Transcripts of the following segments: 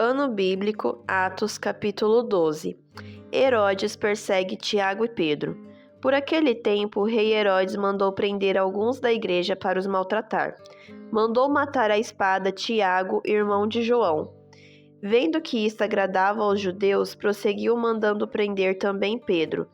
Ano bíblico, Atos capítulo 12. Herodes persegue Tiago e Pedro. Por aquele tempo, o rei Herodes mandou prender alguns da igreja para os maltratar. Mandou matar à espada Tiago, irmão de João. Vendo que isto agradava aos judeus, prosseguiu mandando prender também Pedro.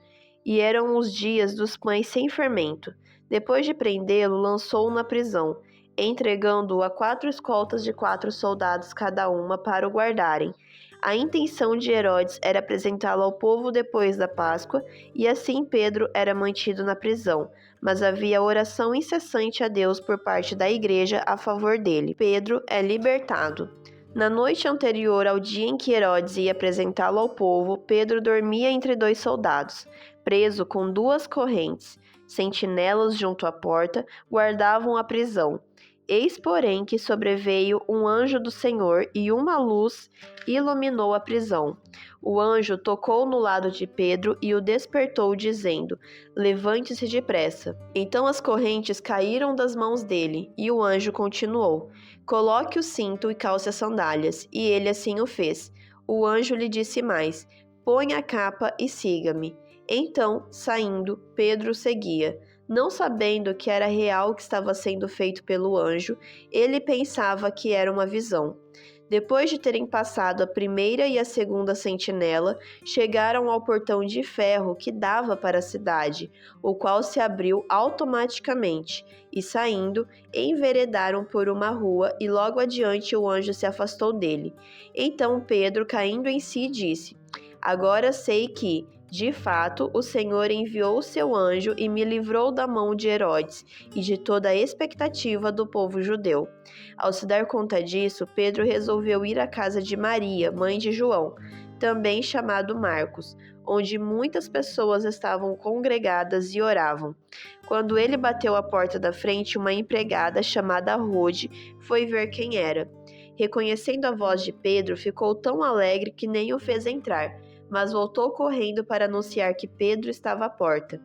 E eram os dias dos pães sem fermento. Depois de prendê-lo, lançou-o na prisão, entregando-o a 4 escoltas de 4 soldados cada uma para o guardarem. A intenção de Herodes era apresentá-lo ao povo depois da Páscoa, e assim Pedro era mantido na prisão, mas havia oração incessante a Deus por parte da igreja a favor dele. Pedro é libertado. Na noite anterior ao dia em que Herodes ia apresentá-lo ao povo, Pedro dormia entre 2 soldados, preso com 2 correntes. Sentinelas junto à porta guardavam a prisão. Eis, porém, que sobreveio um anjo do Senhor e uma luz iluminou a prisão. O anjo tocou no lado de Pedro e o despertou, dizendo: Levante-se depressa. Então as correntes caíram das mãos dele, e o anjo continuou: Coloque o cinto e calce as sandálias. E ele assim o fez. O anjo lhe disse mais: Põe a capa e siga-me. Então, saindo, Pedro o seguia. Não sabendo que era real o que estava sendo feito pelo anjo, ele pensava que era uma visão. Depois de terem passado a primeira e a segunda sentinela, chegaram ao portão de ferro que dava para a cidade, o qual se abriu automaticamente, e saindo, enveredaram por uma rua e logo adiante o anjo se afastou dele. Então Pedro, caindo em si, disse: Agora sei que, de fato, o Senhor enviou o seu anjo e me livrou da mão de Herodes e de toda a expectativa do povo judeu. Ao se dar conta disso, Pedro resolveu ir à casa de Maria, mãe de João, também chamado Marcos, onde muitas pessoas estavam congregadas e oravam. Quando ele bateu à porta da frente, uma empregada chamada Rode foi ver quem era. Reconhecendo a voz de Pedro, ficou tão alegre que nem o fez entrar, mas voltou correndo para anunciar que Pedro estava à porta.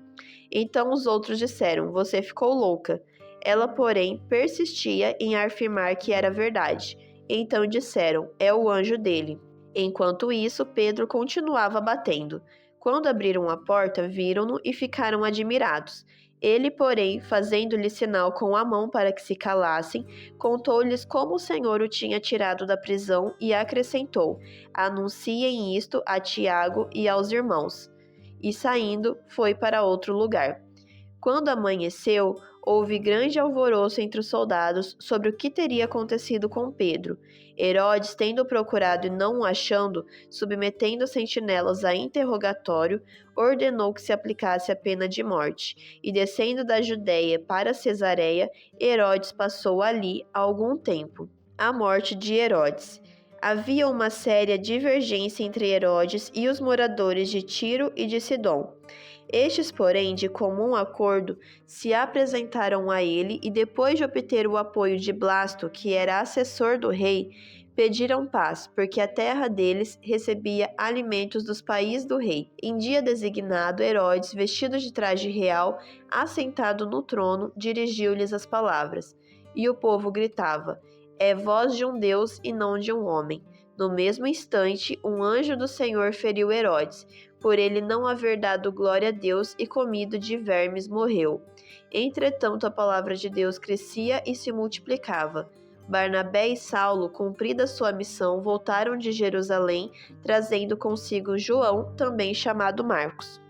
Então os outros disseram: Você ficou louca. Ela, porém, persistia em afirmar que era verdade. Então disseram: É o anjo dele. Enquanto isso, Pedro continuava batendo. Quando abriram a porta, viram-no e ficaram admirados. Ele, porém, fazendo-lhe sinal com a mão para que se calassem, contou-lhes como o Senhor o tinha tirado da prisão e acrescentou: Anunciem isto a Tiago e aos irmãos. E saindo, foi para outro lugar. Quando amanheceu, houve grande alvoroço entre os soldados sobre o que teria acontecido com Pedro. Herodes, tendo procurado e não o achando, submetendo as sentinelas a interrogatório, ordenou que se aplicasse a pena de morte. E descendo da Judéia para Cesareia, Herodes passou ali algum tempo. A morte de Herodes. Havia uma séria divergência entre Herodes e os moradores de Tiro e de Sidom. Estes, porém, de comum acordo, se apresentaram a ele e, depois de obter o apoio de Blasto, que era assessor do rei, pediram paz, porque a terra deles recebia alimentos dos países do rei. Em dia designado, Herodes, vestido de traje real, assentado no trono, dirigiu-lhes as palavras. E o povo gritava: É voz de um Deus e não de um homem. No mesmo instante, um anjo do Senhor feriu Herodes, por ele não haver dado glória a Deus e comido de vermes morreu. Entretanto, a palavra de Deus crescia e se multiplicava. Barnabé e Saulo, cumprida sua missão, voltaram de Jerusalém, trazendo consigo João, também chamado Marcos.